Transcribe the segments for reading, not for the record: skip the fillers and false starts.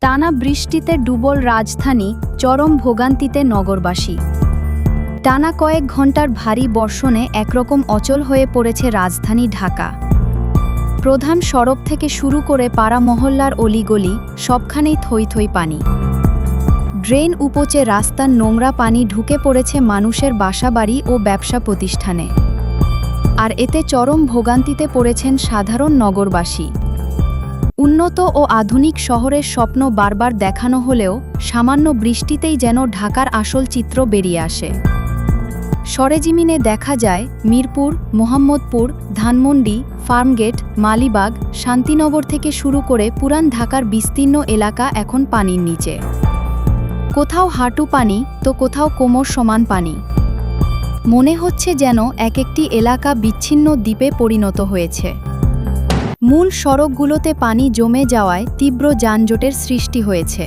টানা বৃষ্টিতে ডুবল রাজধানী, চরম ভোগান্তিতে নগরবাসী। টানা কয়েক ঘণ্টার ভারী বর্ষণে একরকম অচল হয়ে পড়েছে রাজধানী ঢাকা। প্রধান সড়ক থেকে শুরু করে পাড়া মহল্লার অলিগলি সবখানেই থই থই পানি। ড্রেন উপচে রাস্তার নোংরা পানি ঢুকে পড়েছে মানুষের বাসাবাড়ি ও ব্যবসা প্রতিষ্ঠানে। আর এতে চরম ভোগান্তিতে পড়েছেন সাধারণ নগরবাসী। উন্নত ও আধুনিক শহরের স্বপ্ন বারবার দেখানো হলেও সামান্য বৃষ্টিতেই যেন ঢাকার আসল চিত্র বেরিয়ে আসে। সরেজমিনে দেখা যায় মিরপুর, মোহাম্মদপুর, ধানমন্ডি, ফার্মগেট, মালিবাগ, শান্তিনগর থেকে শুরু করে পুরান ঢাকার বিস্তীর্ণ এলাকা এখন পানির নিচে। কোথাও হাঁটু পানি তো কোথাও কোমর সমান পানি। মনে হচ্ছে যেন এক একটি এলাকা বিচ্ছিন্ন দ্বীপে পরিণত হয়েছে। মূল সড়কগুলোতে পানি জমে যাওয়ায় তীব্র যানজটের সৃষ্টি হয়েছে।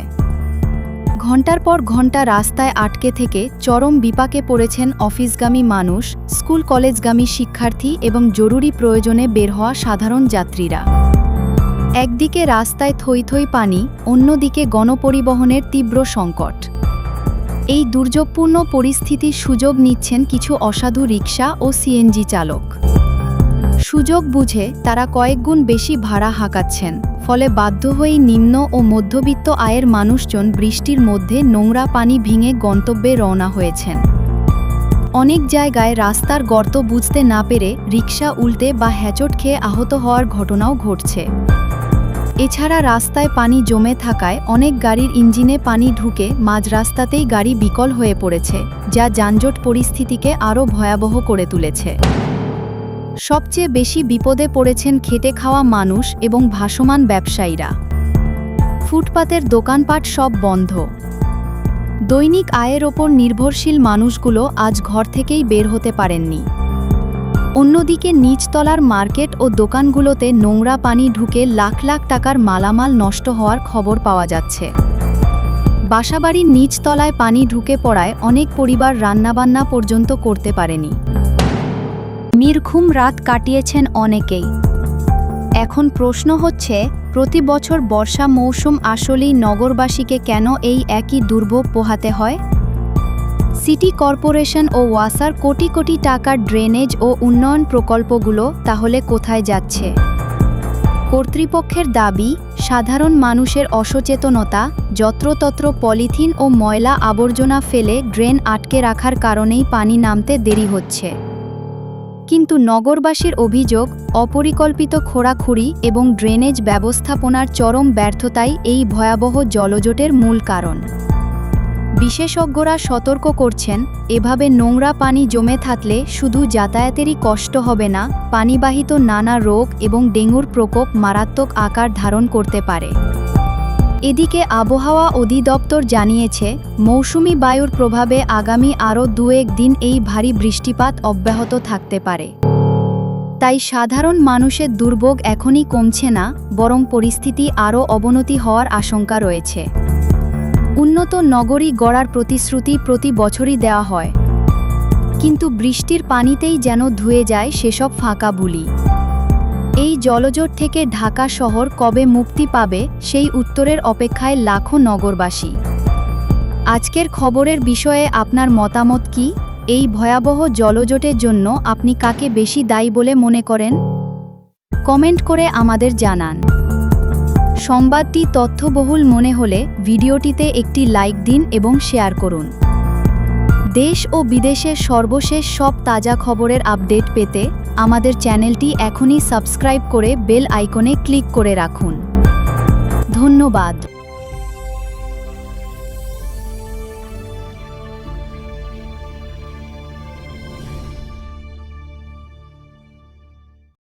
ঘণ্টার পর ঘণ্টা রাস্তায় আটকে থেকে চরম বিপাকে পড়েছেন অফিসগামী মানুষ, স্কুল কলেজগামী শিক্ষার্থী এবং জরুরি প্রয়োজনে বের হওয়া সাধারণ যাত্রীরা। একদিকে রাস্তায় থই থই পানি, অন্যদিকে গণপরিবহনের তীব্র সংকট। এই দুর্যোগপূর্ণ পরিস্থিতির সুযোগ নিচ্ছেন কিছু অসাধু রিকশা ও সিএনজি চালক। সুযোগ বুঝে তারা কয়েকগুণ বেশি ভাড়া হাঁকাচ্ছেন, ফলে বাধ্য হয়েই নিম্ন ও মধ্যবিত্ত আয়ের মানুষজন বৃষ্টির মধ্যে নোংরা পানি ভেঙে গন্তব্যে রওনা হয়েছেন। অনেক জায়গায় রাস্তার গর্ত বুঝতে না পেরে রিকশা উল্টে বা হ্যাচট খেয়ে আহত হওয়ার ঘটনাও ঘটছে। এছাড়া রাস্তায় পানি জমে থাকায় অনেক গাড়ির ইঞ্জিনে পানি ঢুকে মাঝ রাস্তাতেই গাড়ি বিকল হয়ে পড়েছে, যা যানজট পরিস্থিতিকে আরও ভয়াবহ করে তুলেছে। সবচেয়ে বেশি বিপদে পড়েছেন খেটে খাওয়া মানুষ এবং ভাসমান ব্যবসায়ীরা। ফুটপাতের দোকানপাট সব বন্ধ। দৈনিক আয়ের ওপর নির্ভরশীল মানুষগুলো আজ ঘর থেকেই বের হতে পারেননি। অন্যদিকে নিচতলার মার্কেট ও দোকানগুলোতে নোংরা পানি ঢুকে লাখ লাখ টাকার মালামাল নষ্ট হওয়ার খবর পাওয়া যাচ্ছে। বাসাবাড়ির নিচতলায় পানি ঢুকে পড়ায় অনেক পরিবার রান্নাবান্না পর্যন্ত করতে পারেনি। নির্ঘুম রাত কাটিয়েছেন অনেকেই। এখন প্রশ্ন হচ্ছে, প্রতি বছর বর্ষা মৌসুম আসলেই নগরবাসীকে কেন এই একই দুর্ভোগ পোহাতে হয়? সিটি কর্পোরেশন ও ওয়াসার কোটি কোটি টাকার ড্রেনেজ ও উন্নয়ন প্রকল্পগুলো তাহলে কোথায় যাচ্ছে? কর্তৃপক্ষের দাবি, সাধারণ মানুষের অসচেতনতা, যত্রতত্র পলিথিন ও ময়লা আবর্জনা ফেলে ড্রেন আটকে রাখার কারণেই পানি নামতে দেরি হচ্ছে। কিন্তু নগরবাসীর অভিযোগ, অপরিকল্পিত খোঁড়াখুঁড়ি এবং ড্রেনেজ ব্যবস্থাপনার চরম ব্যর্থতাই এই ভয়াবহ জলজটের মূল কারণ। বিশেষজ্ঞরা সতর্ক করছেন, এভাবে নোংরা পানি জমে থাকলে শুধু যাতায়াতেরই কষ্ট হবে না, পানিবাহিত নানা রোগ এবং ডেঙ্গুর প্রকোপ মারাত্মক আকার ধারণ করতে পারে। এদিকে আবহাওয়া অধিদপ্তর জানিয়েছে, মৌসুমি বায়ুর প্রভাবে আগামী আরও 2-1 দিন এই ভারী বৃষ্টিপাত অব্যাহত থাকতে পারে। তাই সাধারণ মানুষের দুর্ভোগ এখনই কমছে না, বরং পরিস্থিতি আরও অবনতি হওয়ার আশঙ্কা রয়েছে। উন্নত নগরী গড়ার প্রতিশ্রুতি প্রতি বছরই দেওয়া হয়, কিন্তু বৃষ্টির পানিতেই যেন ধুয়ে যায় সেসব ফাঁকা বুলি। এই জলজট থেকে ঢাকা শহর কবে মুক্তি পাবে, সেই উত্তরের অপেক্ষায় লাখো নগরবাসী। আজকের খবরের বিষয়ে আপনার মতামত কি? এই ভয়াবহ জলজটের জন্য আপনি কাকে বেশি দায়ী বলে মনে করেন? কমেন্ট করে আমাদের জানান। সংবাদটি তথ্যবহুল মনে হলে ভিডিওটিতে একটি লাইক দিন এবং শেয়ার করুন। দেশ ও বিদেশের সর্বশেষ সব তাজা খবরের আপডেট পেতে আমাদের চ্যানেলটি এখনই সাবস্ক্রাইব করে বেল আইকনে ক্লিক করে রাখুন। ধন্যবাদ।